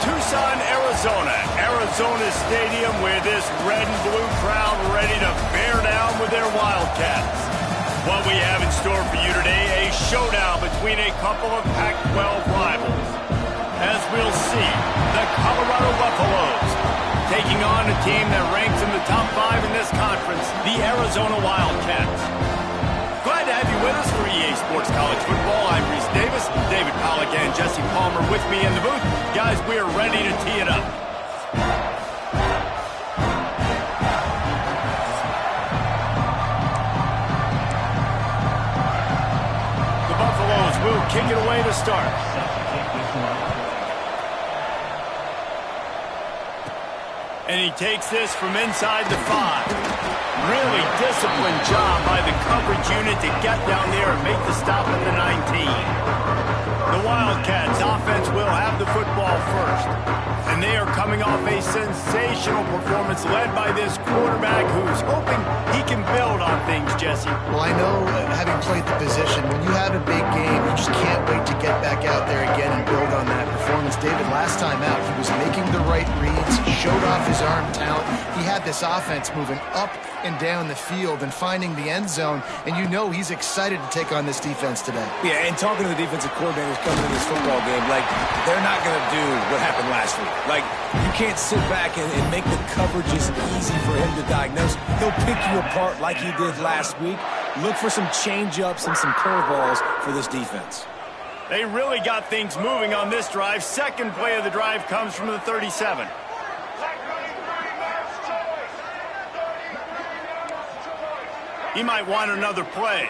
Tucson, Arizona. Arizona Stadium with this red and blue crowd ready to bear down with their Wildcats. What we have in store for you today, a showdown between a couple of Pac-12 rivals. As we'll see, the Colorado Buffaloes taking on a team that ranks in the top 5 in this conference, the Arizona Wildcats. Glad to have you with us for EA Sports College Football. I'm Reese Davis, David Pollack and Jesse Palmer with me in the booth. Guys, we are ready to tee it up. The Buffaloes will kick it away to start. And he takes this from inside the 5. Really disciplined job by the coverage unit to get down there and make the stop at the 19. The Wildcats offense will have the football first. And they are coming off a sensational performance led by this quarterback who's hoping he can build on things, Jesse. Well, I know, having played the position, when you have a big game, you just can't wait to get back out there again and build on that performance. David, last time out, he was making the right reads, showed off his arm talent. He had this offense moving up and down the field and finding the end zone, and you know he's excited to take on this defense today. Yeah, and talking to the defensive coordinators coming in this football game, like, they're not going to do what happened last week. Like, you can't sit back and make the coverages easy for him to diagnose. He'll pick you apart like he did last week. Look for some change-ups and some curveballs for this defense. They really got things moving on this drive. Second play of the drive comes from the 37. He might want another play.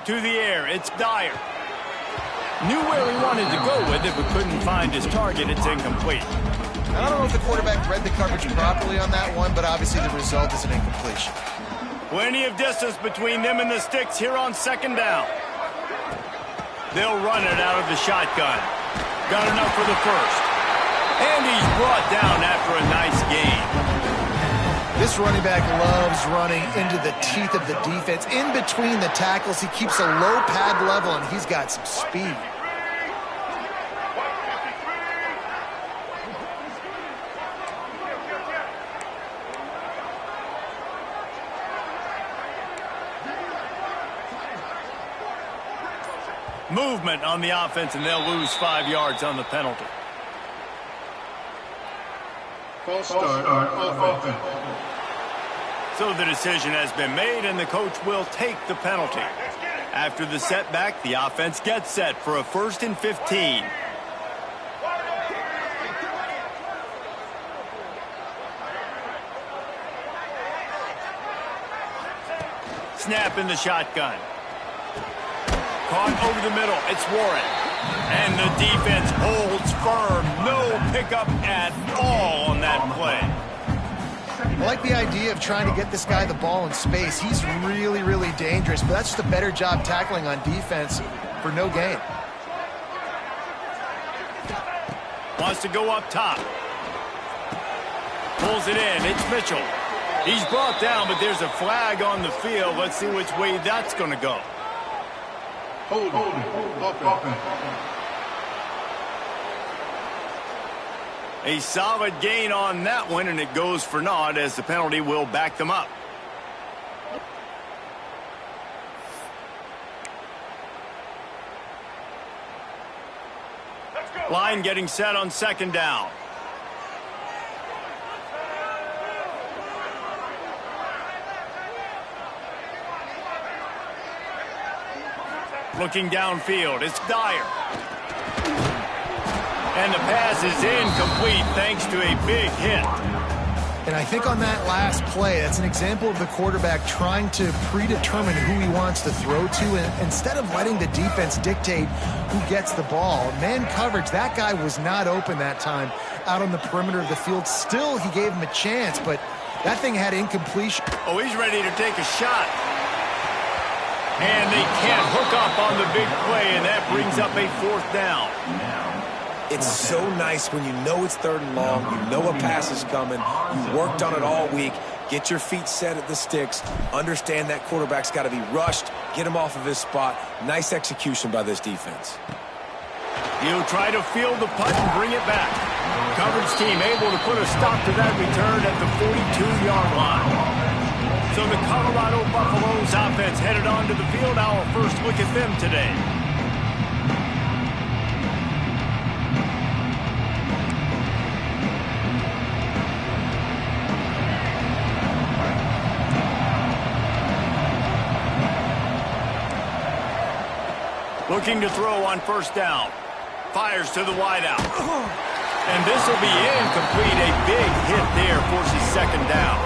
To the air, it's Dyer. Knew where he wanted to go with it, but couldn't find his target. It's incomplete. I don't know if the quarterback read the coverage properly on that one, but obviously the result is an incompletion. Plenty of distance between them and the sticks here on second down. They'll run it out of the shotgun. Got enough for the first. And he's brought down after a nice gain. This running back loves running into the teeth of the defense. In between the tackles, he keeps a low pad level, and he's got some speed. Movement on the offense, and they'll lose 5 yards on the penalty. False start on offense. So the decision has been made, and the coach will take the penalty. After the setback, the offense gets set for a 1st and 15. Snap in the shotgun. Caught over the middle. It's Warren. And the defense holds firm. No pickup at all on that play. I like the idea of trying to get this guy the ball in space. He's really, really dangerous, but that's just a better job tackling on defense for no gain. Wants to go up top. Pulls it in. It's Mitchell. He's brought down, but there's a flag on the field. Let's see which way that's going to go. Hold offense. A solid gain on that one, and it goes for naught as the penalty will back them up. Line getting set on second down. Looking downfield, it's Dyer. And the pass is incomplete thanks to a big hit. And I think on that last play, that's an example of the quarterback trying to predetermine who he wants to throw to, and instead of letting the defense dictate who gets the ball. Man coverage, that guy was not open that time out on the perimeter of the field. Still, he gave him a chance, but that thing had incompletion. Oh, he's ready to take a shot. And they can't hook up on the big play, and that brings up a 4th down. It's so nice when you know it's 3rd and long, you know a pass is coming, you worked on it all week, get your feet set at the sticks, understand that quarterback's got to be rushed get him off of his spot. Nice execution by this defense. He'll try to field the punt and bring it back. Coverage team able to put a stop to that return at the 42-yard line. So the Colorado Buffaloes offense headed onto the field. Our first look at them today. Looking to throw on first down. Fires to the wideout. And this will be incomplete. A big hit there forces second down.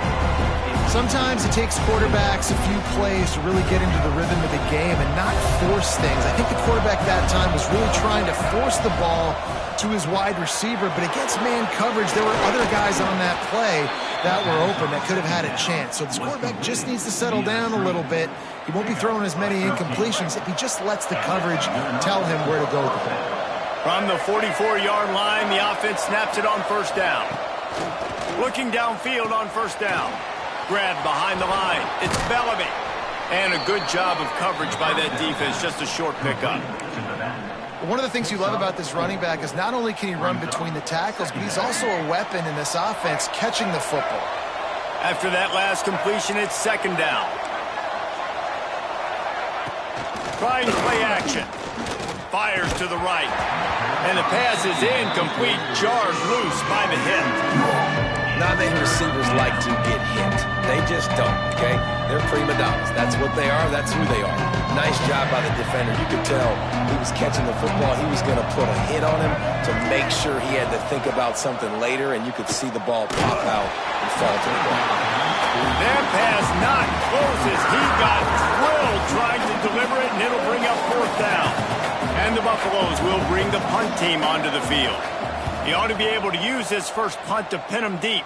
Sometimes it takes quarterbacks a few plays to really get into the rhythm of the game and not force things. I think the quarterback that time was really trying to force the ball to his wide receiver, but against man coverage, there were other guys on that play that were open that could have had a chance. So this quarterback just needs to settle down a little bit. He won't be throwing as many incompletions if he just lets the coverage tell him where to go with the ball. From the 44-yard line, the offense snaps it on first down. Looking downfield on first down. Grabbed behind the line. It's Bellamy. And a good job of coverage by that defense. Just a short pickup. One of the things you love about this running back is not only can he run between the tackles, but he's also a weapon in this offense catching the football. After that last completion, it's second down. Trying to play action. Fires to the right. And the pass is incomplete. Jarred loose by the hit. Not many receivers like to get hit. They just don't, okay? They're prima donnas. That's what they are. That's who they are. Nice job by the defender. You could tell he was catching the football. He was going to put a hit on him to make sure he had to think about something later, and you could see the ball pop out and fall to the ground. That pass not close as he got drilled trying to deliver it, and it'll bring up fourth down. And the Buffaloes will bring the punt team onto the field. He ought to be able to use his first punt to pin him deep.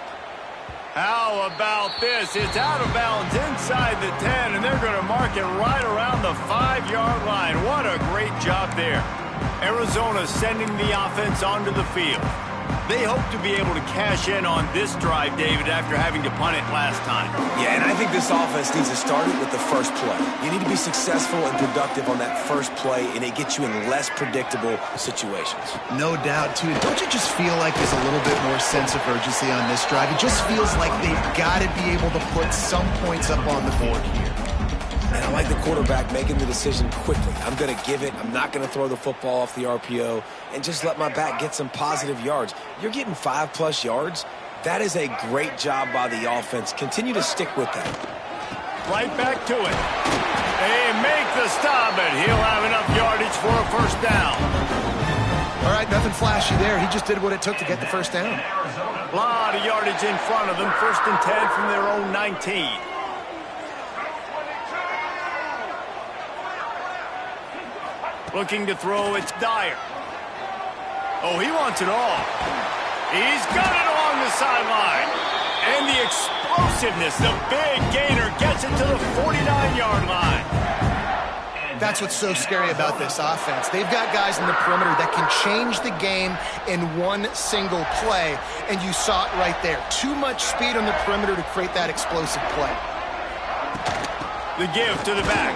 How about this? It's out of bounds inside the 10, and they're going to mark it right around the 5-yard line. What a great job there. Arizona sending the offense onto the field. They hope to be able to cash in on this drive, David, after having to punt it last time. Yeah, and I think this offense needs to start it with the first play. You need to be successful and productive on that first play, and it gets you in less predictable situations. No doubt, too. Don't you just feel like there's a little bit more sense of urgency on this drive? It just feels like they've got to be able to put some points up on the board here. And I like the quarterback making the decision quickly. I'm going to give it. I'm not going to throw the football off the RPO and just let my back get some positive yards. You're getting 5+ yards. That is a great job by the offense. Continue to stick with that. Right back to it. They make the stop, and he'll have enough yardage for a first down. All right, nothing flashy there. He just did what it took to get the first down. A lot of yardage in front of them. 1st and 10 from their own 19. Looking to throw, it's Dyer. Oh, he wants it all. He's got it along the sideline. And the explosiveness, the big gainer gets it to the 49-yard line. That's what's so scary about this offense. They've got guys in the perimeter that can change the game in one single play, and you saw it right there. Too much speed on the perimeter to create that explosive play. The give to the back.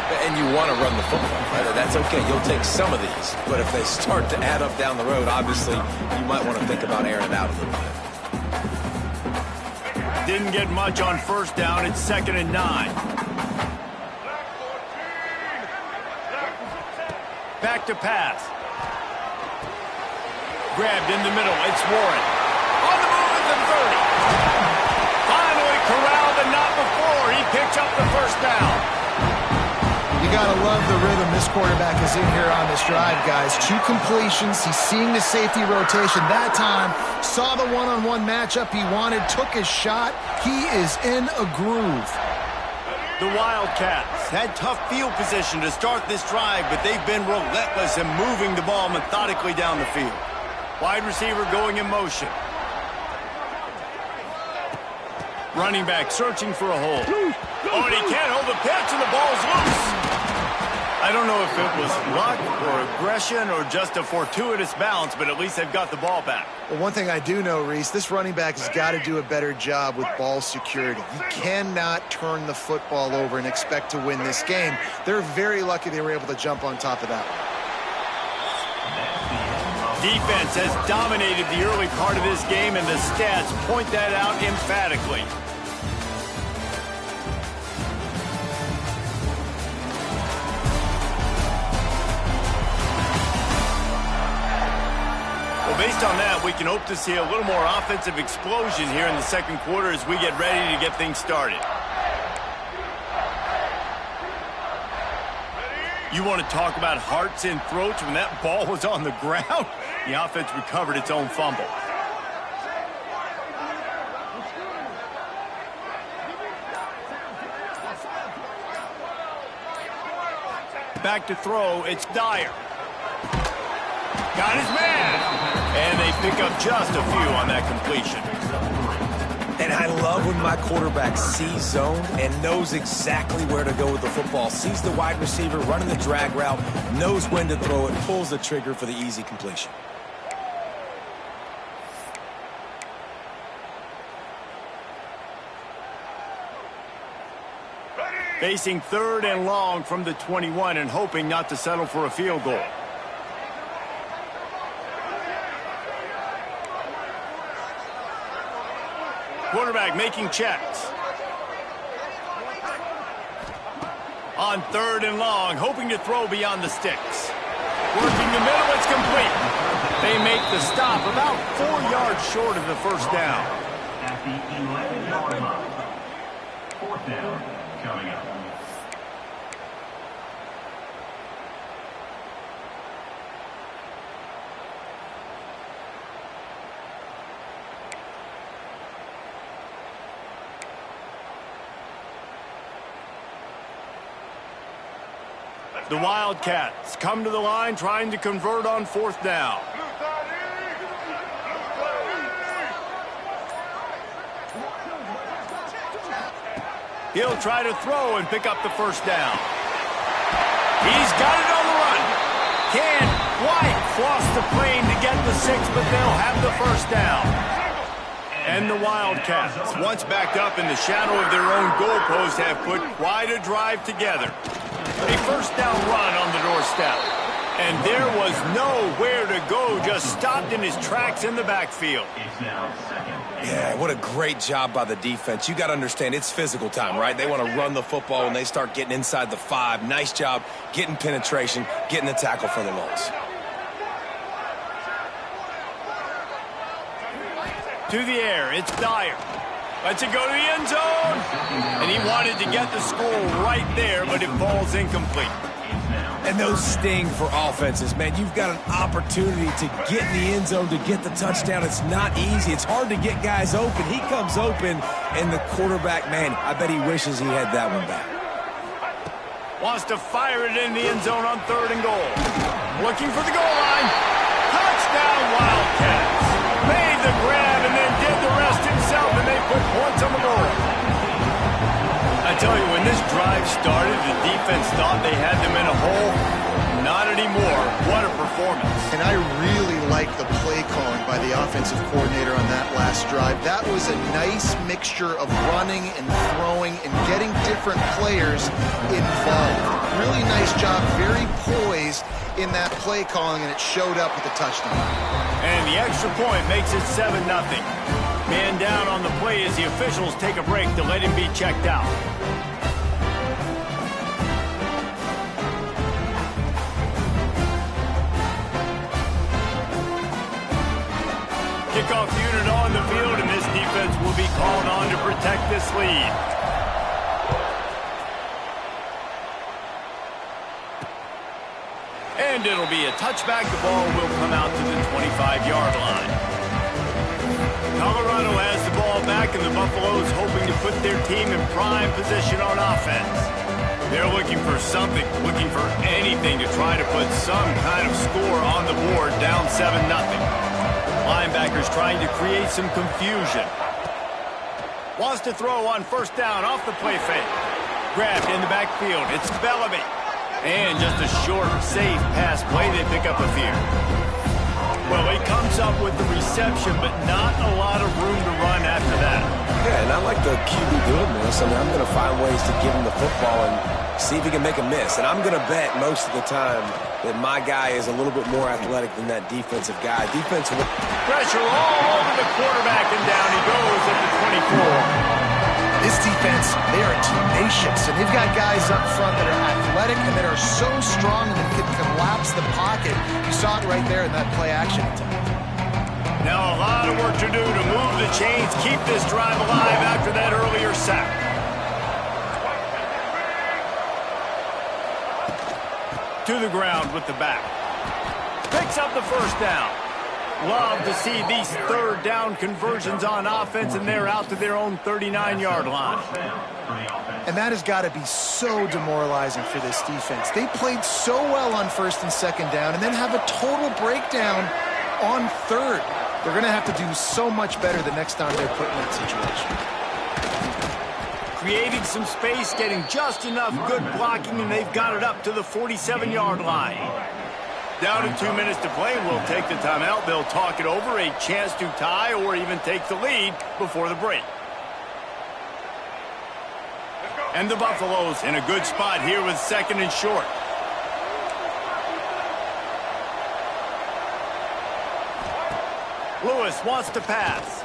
And you want to run the football, right? That's okay. You'll take some of these. But if they start to add up down the road, obviously, you might want to think about airing it out a little bit. Didn't get much on first down. It's 2nd and 9. Back to pass. Grabbed in the middle. It's Warren. On the move at the 30. Finally corralled, and not before. He picks up the first down. You got to love the rhythm this quarterback is in here on this drive, guys. 2 completions. He's seeing the safety rotation. That time, saw the one-on-one matchup he wanted, took his shot. He is in a groove. The Wildcats had tough field position to start this drive, but they've been relentless in moving the ball methodically down the field. Wide receiver going in motion. Running back searching for a hole. Oh, and he can't hold the pitch, and the ball's loose. An don't know if it was luck or aggression or just a fortuitous bounce, but at least they've got the ball back. Well, one thing I do know, Reese, this running back has got to do a better job with ball security. You cannot turn the football over and expect to win this game. They're very lucky they were able to jump on top of that. Defense has dominated the early part of this game, and the stats point that out emphatically. Based on that, we can hope to see a little more offensive explosion here in the second quarter as we get ready to get things started. You want to talk about hearts and throats when that ball was on the ground? The offense recovered its own fumble. Back to throw, it's Dyer. Got his man. And they pick up just a few on that completion. And I love when my quarterback sees zone and knows exactly where to go with the football. Sees the wide receiver running the drag route, knows when to throw it, pulls the trigger for the easy completion. Facing 3rd and long from the 21 and hoping not to settle for a field goal. Quarterback making checks. On 3rd and long, hoping to throw beyond the sticks. Working the middle, it's complete. They make the stop about 4 yards short of the first down. At the 11-yard line. 4th down coming up. The Wildcats come to the line trying to convert on 4th down. He'll try to throw and pick up the first down. He's got it on the run. Can't quite cross the plane to get the 6, but they'll have the first down. And the Wildcats, once backed up in the shadow of their own goalpost, have put quite a drive together. A first down run on the doorstep. And there was nowhere to go, just stopped in his tracks in the backfield. Yeah, what a great job by the defense. You got to understand, it's physical time, right? They want to run the football when they start getting inside the 5. Nice job getting penetration, getting the tackle for the loss. To the air, it's Dyer. Lets it go to the end zone. And he wanted to get the score right there, but it falls incomplete. And those sting for offenses, man. You've got an opportunity to get in the end zone, to get the touchdown. It's not easy. It's hard to get guys open. He comes open, and the quarterback, man, I bet he wishes he had that one back. Wants to fire it in the end zone on 3rd and goal. Looking for the goal line. Touchdown, Wildcats. Made the grab and then did the rest himself, and they put points on the board. I tell you, when this drive started, the defense thought they had them in a hole. Not anymore. What a performance. And I really like the play calling by the offensive coordinator on that last drive. That was a nice mixture of running and throwing and getting different players involved. Really nice job, very poised in that play calling, and it showed up with a touchdown. And the extra point makes it 7-0. Man down on the play as the officials take a break to let him be checked out. Kickoff unit on the field, and this defense will be called on to protect this lead. And it'll be a touchback. The ball will come out to the 25-yard line. Colorado has the ball back, and the Buffaloes hoping to put their team in prime position on offense. They're looking for something, looking for anything to try to put some kind of score on the board, down 7-0. Linebackers trying to create some confusion. Wants to throw on 1st down off the play fake. Grabbed in the backfield. It's Bellamy. And just a short, safe pass play, they pick up a few. Well, he comes up with the reception, but not a lot of room to run after that. Yeah, and I like the QB doing this. I mean, I'm going to find ways to give him the football and see if he can make a miss. And I'm going to bet most of the time that my guy is a little bit more athletic than that defensive guy. Defensive pressure all over the quarterback, and down he goes at the 24. This defense, they are tenacious, and they've got guys up front that are athletic and that are so strong that can collapse the pocket. You saw it right there in that play-action attempt. Now a lot of work to do to move the chains, keep this drive alive after that earlier sack. To the ground with the back. Picks up the first down. Love to see these third down conversions on offense, and they're out to their own 39-yard line. And that has got to be so demoralizing for this defense. They played so well on first and second down and then have a total breakdown on third. They're going to have to do so much better the next time they're put in that situation. Creating some space, getting just enough good blocking, and they've got it up to the 47-yard line. Down to 2 minutes to play. We'll take the timeout. They'll talk it over, a chance to tie or even take the lead before the break. And the Buffaloes in a good spot here with second and short. Lewis wants to pass.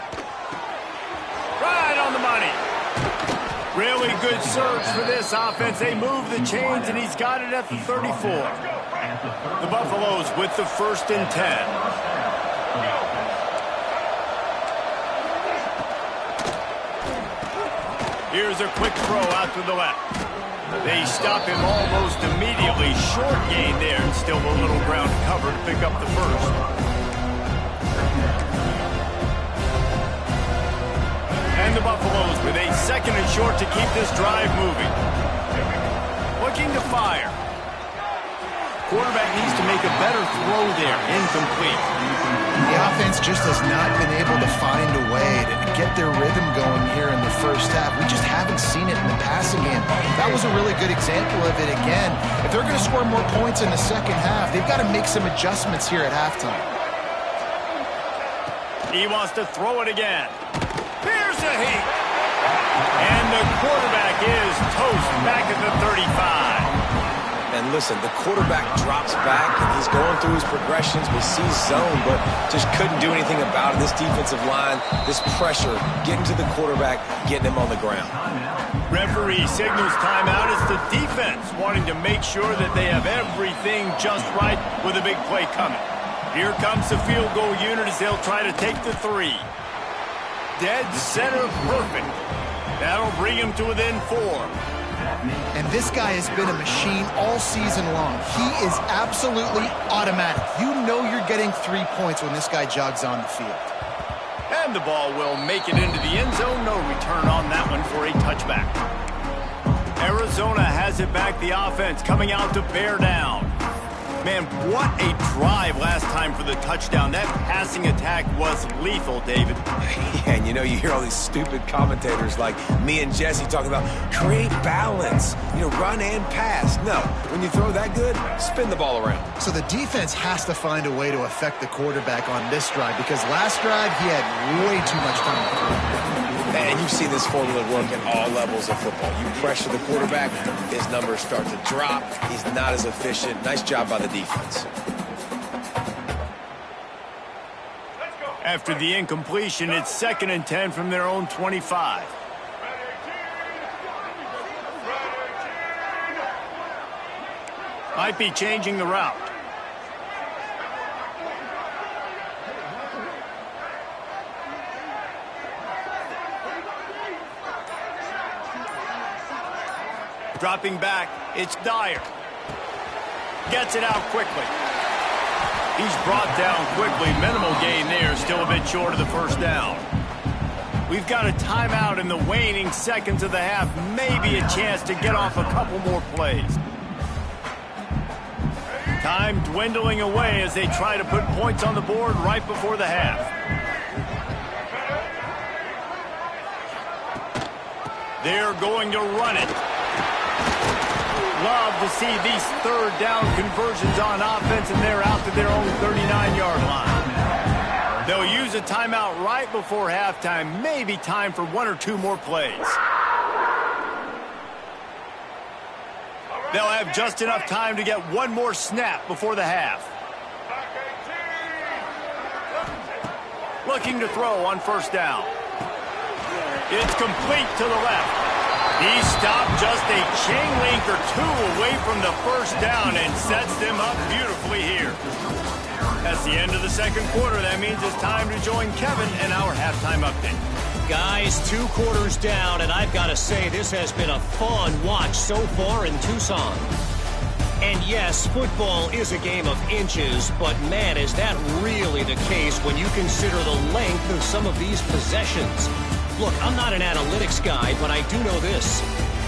Right on the money. Really good surge for this offense. They move the chains, and he's got it at the 34. The Buffaloes with the 1st and 10. Here's a quick throw out to the left. They stop him almost immediately. Short gain there, and still a little ground cover to pick up the first. And the Buffaloes with a 2nd and short to keep this drive moving. Looking to fire. Quarterback needs to make a better throw there. Incomplete. The offense just has not been able to find a way to get their rhythm going here in the first half. We just haven't seen it in the passing game. That was a really good example of it again. If they're going to score more points in the second half, they've got to make some adjustments here at halftime. He wants to throw it again. Here's a heat. And the quarterback is toast back at the 35. And listen, the quarterback drops back, and he's going through his progressions. We see zone, but just couldn't do anything about it. This defensive line, this pressure, getting to the quarterback, getting him on the ground. Referee signals timeout. It's the defense wanting to make sure that they have everything just right with a big play coming. Here comes the field goal unit as they'll try to take the 3. Dead center perfect. That'll bring him to within 4. And this guy has been a machine all season long. He is absolutely automatic. You know you're getting 3 points when this guy jogs on the field. And the ball will make it into the end zone. No return on that one for a touchback. Arizona has it back. The offense coming out to bear down. Man, what a drive last time for the touchdown. That passing attack was lethal, David. Yeah, and you know, you hear all these stupid commentators like me and Jesse talking about create balance, you know, run and pass. No, when you throw that good, spin the ball around. So the defense has to find a way to affect the quarterback on this drive, because last drive he had way too much time to throw. And you've seen this formula work at all levels of football. You pressure the quarterback, his numbers start to drop. He's not as efficient. Nice job by the defense. After the incompletion, it's 2nd and 10 from their own 25. Might be changing the route. Dropping back, it's Dyer. Gets it out quickly. He's brought down quickly. Minimal gain there, still a bit short of the first down. We've got a timeout in the waning seconds of the half. Maybe a chance to get off a couple more plays. Time dwindling away as they try to put points on the board right before the half. They're going to run it. love to see these third down conversions on offense, and they're out to their own 39-yard line. They'll use a timeout right before halftime, maybe time for one or two more plays. They'll have just enough time to get one more snap before the half. Looking to throw on first down. It's complete to the left. He stopped just a chain link or two away from the first down and sets them up beautifully here. That's the end of the second quarter. That means it's time to join Kevin in our halftime update. Guys, 2 quarters down, and I've got to say this has been a fun watch so far in Tucson. And yes, football is a game of inches, but man, is that really the case when you consider the length of some of these possessions. Look, I'm not an analytics guy, but I do know this.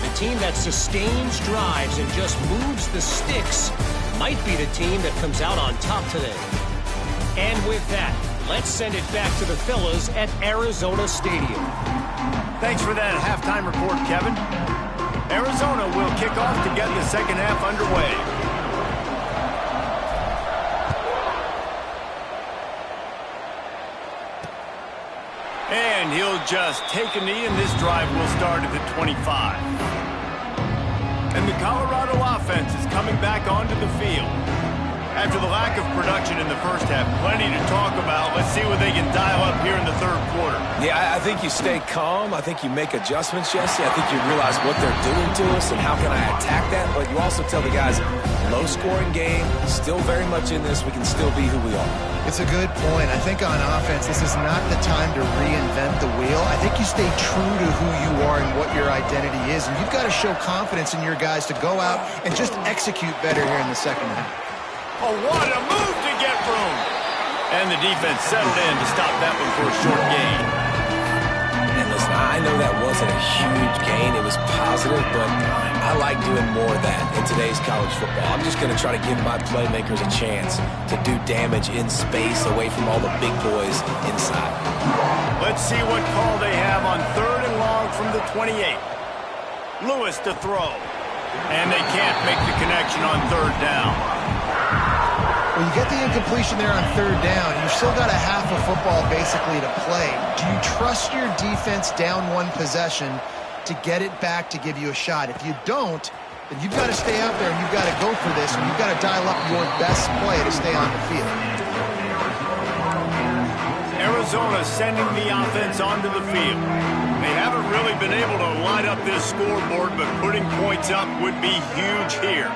The team that sustains drives and just moves the sticks might be the team that comes out on top today. And with that, let's send it back to the fellas at Arizona Stadium. Thanks for that halftime report, Kevin. Arizona will kick off to get the second half underway. And he'll just take a knee, and this drive will start at the 25. And the Colorado offense is coming back onto the field. After the lack of production in the first half, plenty to talk about. Let's see what they can dial up here in the third quarter. Yeah, I think you stay calm. I think you make adjustments, Jesse. I think you realize what they're doing to us and how can I attack that. But you also tell the guys, low-scoring game, still very much in this. We can still be who we are. It's a good point. I think on offense, this is not the time to reinvent the wheel. I think you stay true to who you are and what your identity is. And you've got to show confidence in your guys to go out and just execute better here in the second half. Oh, what a move to get room. And the defense settled in to stop that one for a short gain. And listen, I know that wasn't a huge gain. It was positive, but I like doing more of that in today's college football. I'm just going to try to give my playmakers a chance to do damage in space away from all the big boys inside. Let's see what call they have on 3rd and long from the 28. Lewis to throw. And they can't make the connection on 3rd down. Well, you get the incompletion there on 3rd down. You've still got a half of football basically to play. Do you trust your defense down one possession to get it back to give you a shot? If you don't, then you've got to stay out there and you've got to go for this, and you've got to dial up your best play to stay on the field. Arizona sending the offense onto the field. They haven't really been able to light up this scoreboard, but putting points up would be huge here.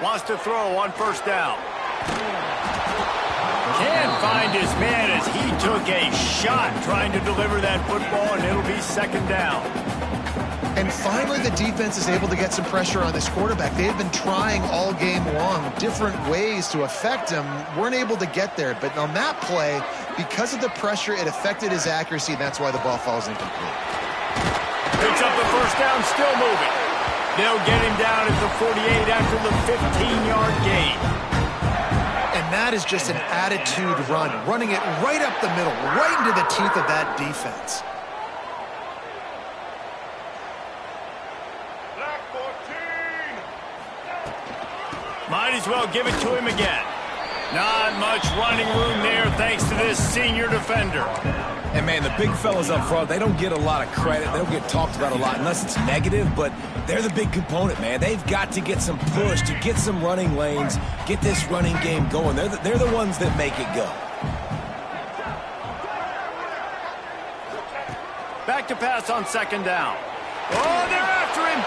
Wants to throw on 1st down. Can't find his man as he took a shot trying to deliver that football, and it'll be 2nd down. And finally, the defense is able to get some pressure on this quarterback. They've been trying all game long different ways to affect him. Weren't able to get there. But on that play, because of the pressure, it affected his accuracy, and that's why the ball falls incomplete. Picks up the 1st down, still moving. They'll get him down at the 48 after the 15-yard gain. And that is just an attitude run, running it right up the middle, right into the teeth of that defense. Might as well give it to him again. Not much running room there thanks to this senior defender. And, man, the big fellas up front, they don't get a lot of credit. They don't get talked about a lot unless it's negative, but they're the big component, man. They've got to get some push, to get some running lanes, get this running game going. They're the ones that make it go. Back to pass on 2nd down. Oh, they're after him.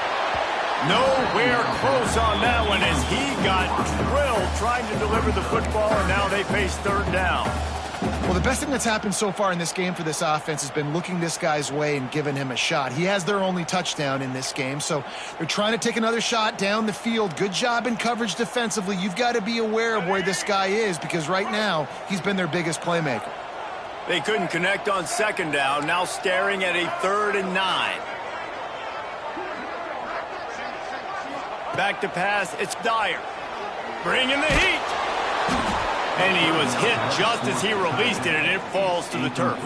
Nowhere close on that one as he got drilled trying to deliver the football, and now they face 3rd down. Well, the best thing that's happened so far in this game for this offense has been looking this guy's way and giving him a shot. He has their only touchdown in this game, so they're trying to take another shot down the field. Good job in coverage defensively. You've got to be aware of where this guy is because right now he's been their biggest playmaker. They couldn't connect on 2nd down, now staring at a 3rd and 9. Back to pass, it's Dyer. Bringing the heat. And he was hit just as he released it, and it falls to the turf.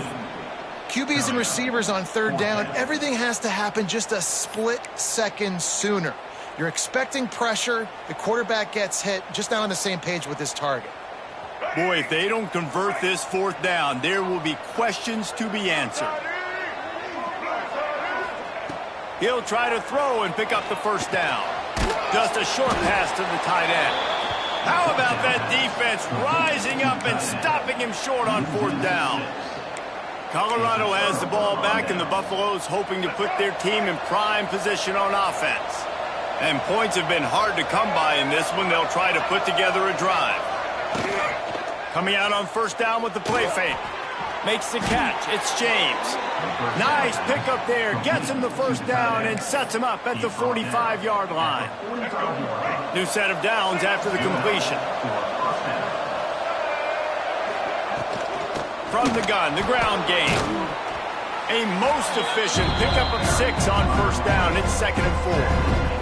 QBs and receivers on 3rd down, everything has to happen just a split second sooner. You're expecting pressure. The quarterback gets hit, just not on the same page with his target. Boy, if they don't convert this fourth down, there will be questions to be answered. He'll try to throw and pick up the first down. Just a short pass to the tight end. How about that defense rising up and stopping him short on fourth down? Colorado has the ball back, and the Buffaloes hoping to put their team in prime position on offense. And points have been hard to come by in this one. They'll try to put together a drive. Coming out on first down with the play fake. Makes the catch. It's James. Nice pickup there. Gets him the first down and sets him up at the 45-yard line. New set of downs after the completion. From the gun, the ground game. A most efficient pickup of 6 on first down. It's 2nd and 4.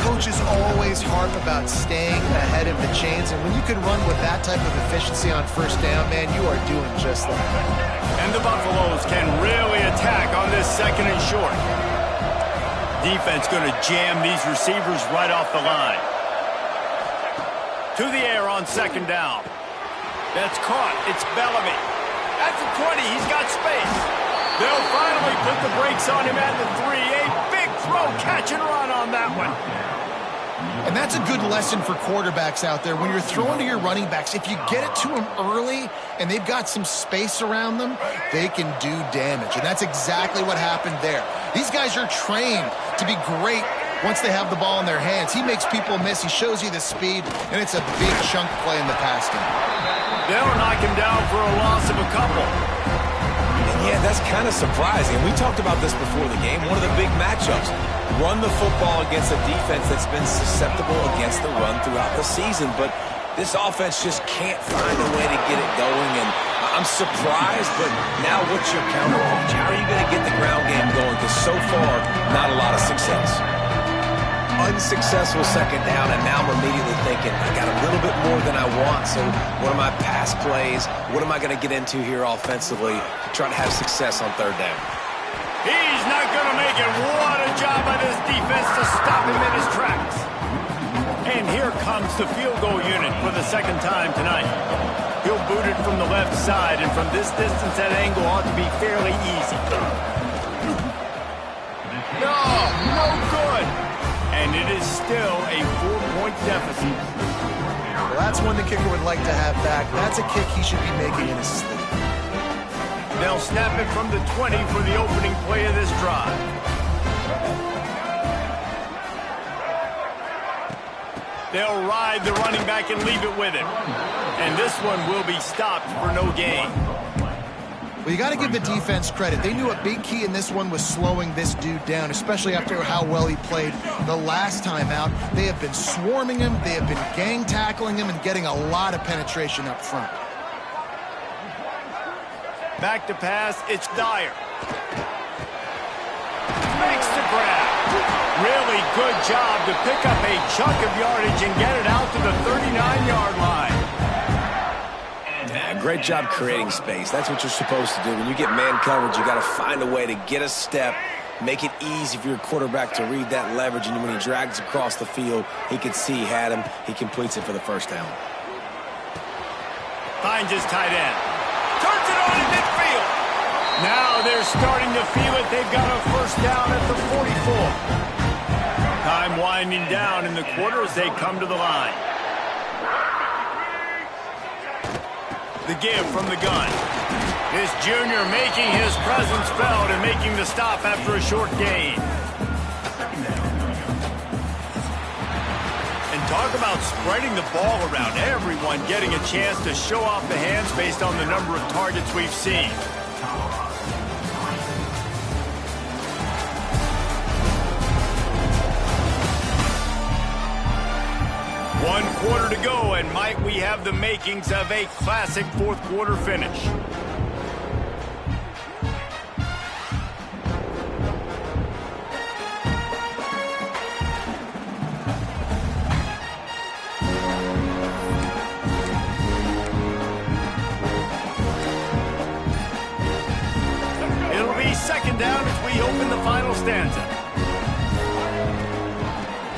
Coaches always harp about staying ahead of the chains, and when you can run with that type of efficiency on first down, man, you are doing just that. And the Buffaloes can really attack on this 2nd and short. Defense going to jam these receivers right off the line. To the air on 2nd down. That's caught. It's Bellamy. At the 20, he's got space. They'll finally put the brakes on him at the 3. A big throw, catch and run on that one. And that's a good lesson for quarterbacks out there. When you're throwing to your running backs, if you get it to them early and they've got some space around them, they can do damage. And that's exactly what happened there. These guys are trained to be great once they have the ball in their hands. He makes people miss. He shows you the speed, and it's a big chunk play in the pass game. They'll knock him down for a loss of a couple. Yeah, that's kind of surprising. We talked about this before the game. One of the big matchups. Run the football against a defense that's been susceptible against the run throughout the season. But this offense just can't find a way to get it going. And I'm surprised, but now what's your counterpunch? How are you going to get the ground game going? Because so far, not a lot of success. Unsuccessful 2nd down, and now I'm immediately thinking, I got a little bit more than I want, so what are my pass plays? What am I going to get into here offensively to try to have success on 3rd down? He's not going to make it. What a job by this defense to stop him in his tracks. And here comes the field goal unit for the 2nd time tonight. He'll boot it from the left side, and from this distance, that angle ought to be fairly easy. No good. And it is still a 4-point deficit. Well, that's one the kicker would like to have back. That's a kick he should be making in his sleep. They'll snap it from the 20 for the opening play of this drive. They'll ride the running back and leave it with him. And this one will be stopped for no gain. Well, you got to give the defense credit. They knew a big key in this one was slowing this dude down, especially after how well he played the last time out. They have been swarming him. They have been gang tackling him and getting a lot of penetration up front. Back to pass. It's Dyer. Makes the grab. Really good job to pick up a chunk of yardage and get it out to the 39-yard line. Yeah, great job creating space. That's what you're supposed to do. When you get man coverage, you got to find a way to get a step, make it easy for your quarterback to read that leverage, and when he drags across the field, he can see he had him. He completes it for the first down. Finds his tight end. Turns it on in midfield. Now they're starting to feel it. They've got a first down at the 44. Time winding down in the quarter as they come to the line. The give from the gun. This junior making his presence felt and making the stop after a short gain. And talk about spreading the ball around. Everyone getting a chance to show off the hands based on the number of targets we've seen. One quarter to go, and might we have the makings of a classic fourth quarter finish. It'll be 2nd down as we open the final stanza.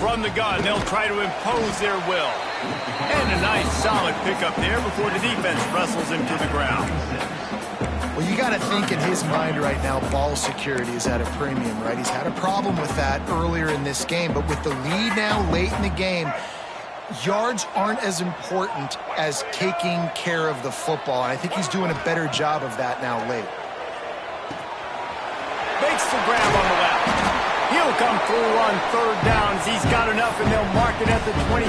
From From the gun, they'll try to impose their will. And a nice solid pickup there before the defense wrestles him to the ground. Well, you got to think in his mind right now, ball security is at a premium, right? He's had a problem with that earlier in this game, but with the lead now late in the game, yards aren't as important as taking care of the football. And I think he's doing a better job of that now late. Makes the grab on the left. He'll come through on third downs. He's got enough, and they'll mark it at the 23.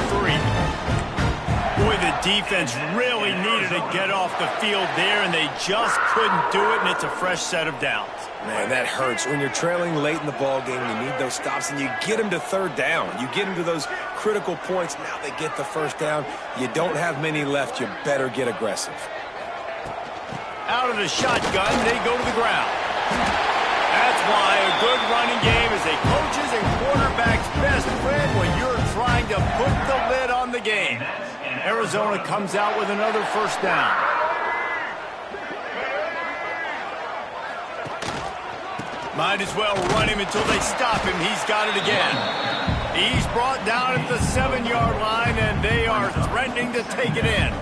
Boy, the defense really needed to get off the field there, and they just couldn't do it, and it's a fresh set of downs. Man, that hurts. When you're trailing late in the ball game, you need those stops, and you get them to third down. You get them to those critical points. Now they get the first down. You don't have many left. You better get aggressive. Out of the shotgun, they go to the ground. That's why a good running game is a coach's and quarterback's best friend when you're trying to put the lid on the game. Arizona comes out with another first down. Might as well run him until they stop him. He's got it again. He's brought down at the 7-yard line, and they are threatening to take it in.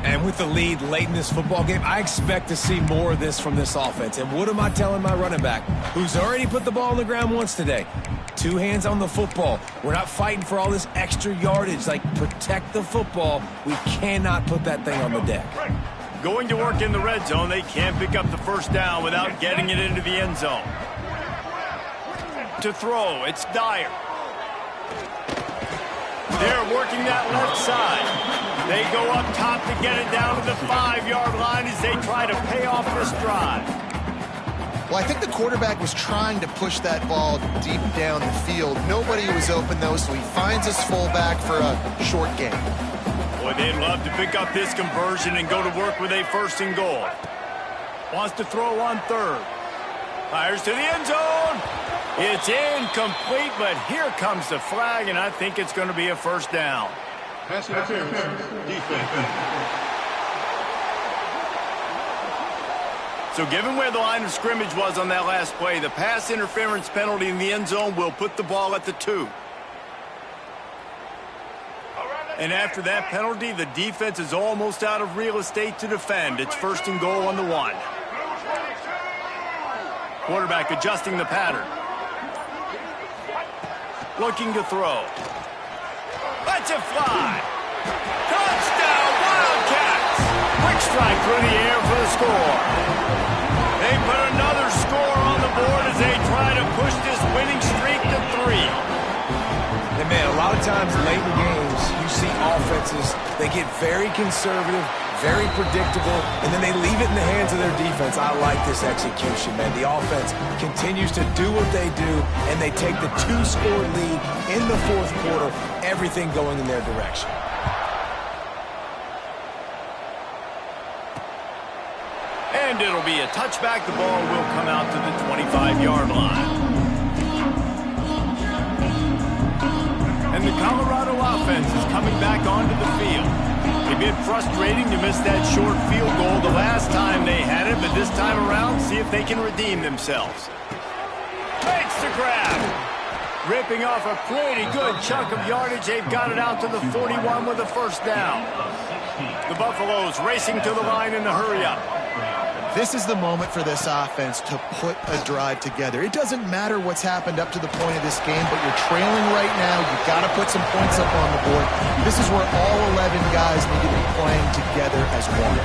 And with the lead late in this football game, I expect to see more of this from this offense. And what am I telling my running back, who's already put the ball on the ground once today? 2 hands on the football. We're not fighting for all this extra yardage. Like, protect the football. We cannot put that thing on the deck. Going to work in the red zone, they can't pick up the first down without getting it into the end zone. To throw, it's Dyer. They're working that left side. They go up top to get it down to the 5-yard line as they try to pay off this drive. Well, I think the quarterback was trying to push that ball deep down the field. Nobody was open, though, so he finds his fullback for a short gain. Boy, they'd love to pick up this conversion and go to work with a 1st and goal. Wants to throw on third. Fires to the end zone. It's incomplete, but here comes the flag, and I think it's going to be a first down. Pass interference. Defense. So given where the line of scrimmage was on that last play, the pass interference penalty in the end zone will put the ball at the 2. And after that penalty, the defense is almost out of real estate to defend. It's 1st and goal on the 1. Quarterback adjusting the pattern. Looking to throw. Lets it fly. Touchdown, Wildcats! Quick strike through the air for the score. They put another score on the board as they try to push this winning streak to 3. And man, a lot of times late in games, you see offenses, they get very conservative, very predictable, and then they leave it in the hands of their defense. I like this execution, man. The offense continues to do what they do, and they take the 2-score lead in the 4th quarter, everything going in their direction. And it'll be a touchback. The ball will come out to the 25-yard line. And the Colorado offense is coming back onto the field. It'd been frustrating to miss that short field goal the last time they had it, but this time around, see if they can redeem themselves. Makes the grab. Ripping off a pretty good chunk of yardage. They've got it out to the 41 with a first down. The Buffaloes racing to the line in the hurry-up. This is the moment for this offense to put a drive together. It doesn't matter what's happened up to the point of this game, but you're trailing right now. You've got to put some points up on the board. This is where all 11 guys need to be playing together as one.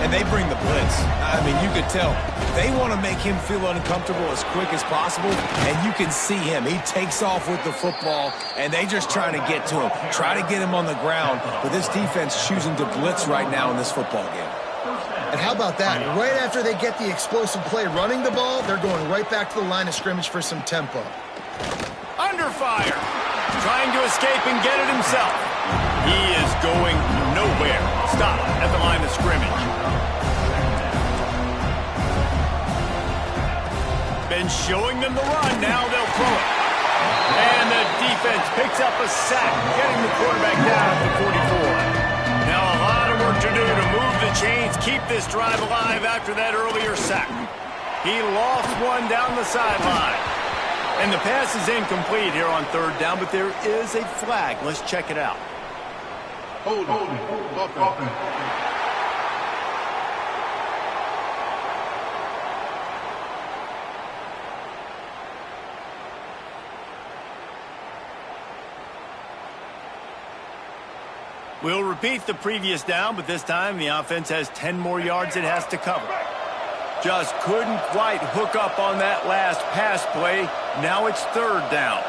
And they bring the blitz. I mean, you could tell they want to make him feel uncomfortable as quick as possible, and you can see him. He takes off with the football, and they just trying to get to him, try to get him on the ground. But this defense choosing to blitz right now in this football game. And how about that? Right after they get the explosive play running the ball, they're going right back to the line of scrimmage for some tempo. Under fire. Trying to escape and get it himself. He is going nowhere. Stop at the line of scrimmage. Been showing them the run. Now they'll throw it. And the defense picks up a sack, getting the quarterback down at the 44. Now a lot of work to do to move the chains, keep this drive alive after that earlier sack. He lost one down the sideline. And the pass is incomplete here on third down, but there is a flag. Let's check it out. Hold offense. We'll repeat the previous down, but this time the offense has 10 more yards it has to cover. Just couldn't quite hook up on that last pass play. Now it's third down.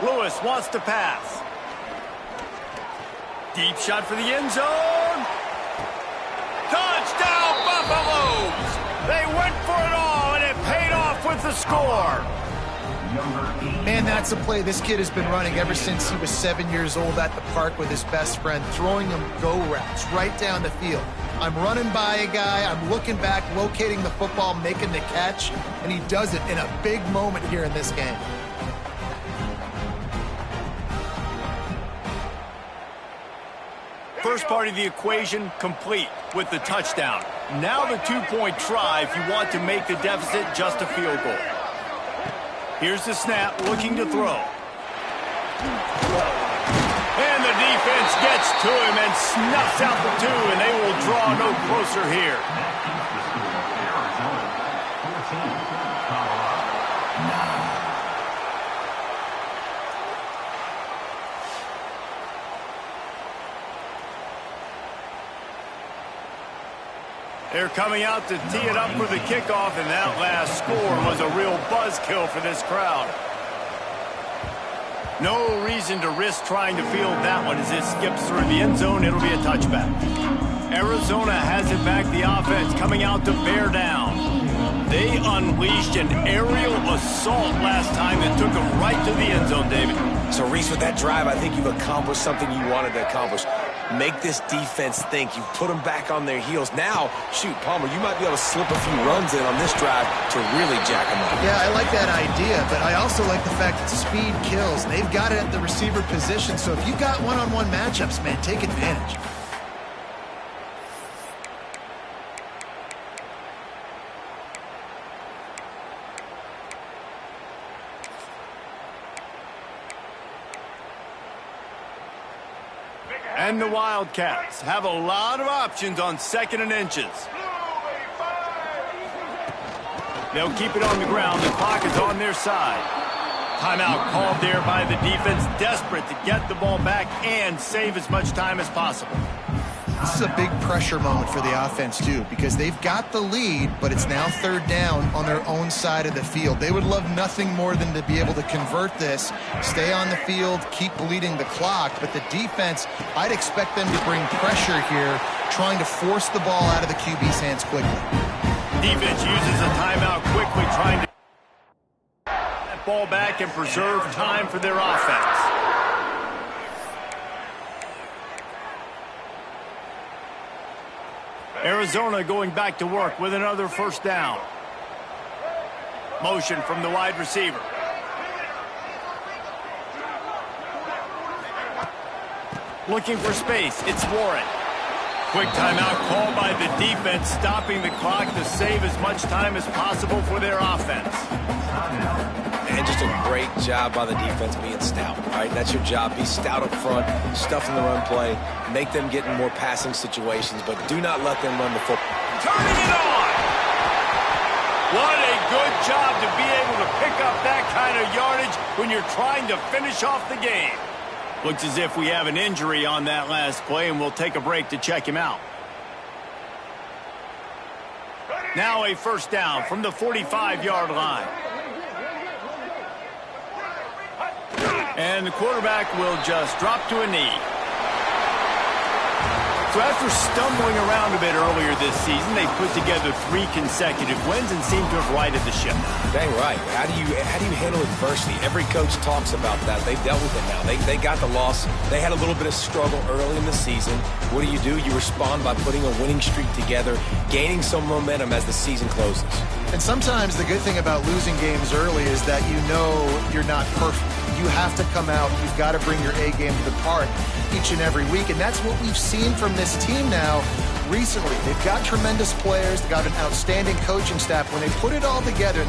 Lewis wants to pass. Deep shot for the end zone. Touchdown, Buffaloes! They went for it all, and it paid off with the score. Man, that's a play this kid has been running ever since he was 7 years old at the park with his best friend, throwing him go routes right down the field. I'm running by a guy, I'm looking back, locating the football, making the catch, and he does it in a big moment here in this game. First part of the equation complete with the touchdown. Now the two-point try if you want to make the deficit just a field goal. Here's the snap, looking to throw. And the defense gets to him and snuffs out the two, and they will draw no closer here. They're coming out to tee it up for the kickoff, and that last score was a real buzzkill for this crowd. No reason to risk trying to field that one as it skips through the end zone. It'll be a touchback. Arizona has it back, the offense coming out to bear down. They unleashed an aerial assault last time that took them right to the end zone, David. So, Reese, with that drive, I think you've accomplished something you wanted to accomplish. Make this defense think. You've put them back on their heels. Now, shoot, Palmer, you might be able to slip a few runs in on this drive to really jack them up. Yeah, I like that idea, but I also like the fact that speed kills. They've got it at the receiver position, so if you got one-on-one matchups, man, take advantage. And the Wildcats have a lot of options on second and inches. They'll keep it on the ground. The clock is on their side. Timeout called there by the defense, desperate to get the ball back and save as much time as possible. This is a big pressure moment for the offense, too, because they've got the lead, but it's now third down on their own side of the field. They would love nothing more than to be able to convert this, stay on the field, keep bleeding the clock, but the defense, I'd expect them to bring pressure here, trying to force the ball out of the QB's hands quickly. Defense uses a timeout quickly, trying to get that ball back and preserve time for their offense. Arizona going back to work with another first down. Motion from the wide receiver. Looking for space. It's Warren. Quick timeout called by the defense, stopping the clock to save as much time as possible for their offense. And just a great job by the defense being stout. All right, that's your job. Be stout up front, stuff in the run play, make them get in more passing situations, but do not let them run the football. Turning it on! What a good job to be able to pick up that kind of yardage when you're trying to finish off the game. Looks as if we have an injury on that last play, and we'll take a break to check him out. Now a first down from the 45-yard line. And the quarterback will just drop to a knee. So after stumbling around a bit earlier this season, they put together 3 consecutive wins and seem to have righted the ship. Dang right. How do you handle adversity? Every coach talks about that. They've dealt with it now. They got the loss. They had a little bit of struggle early in the season. What do? You respond by putting a winning streak together, gaining some momentum as the season closes. And sometimes the good thing about losing games early is that you know you're not perfect. You have to come out. You've got to bring your A game to the park each and every week. And that's what we've seen from this team now recently. They've got tremendous players. They've got an outstanding coaching staff. When they put it all together,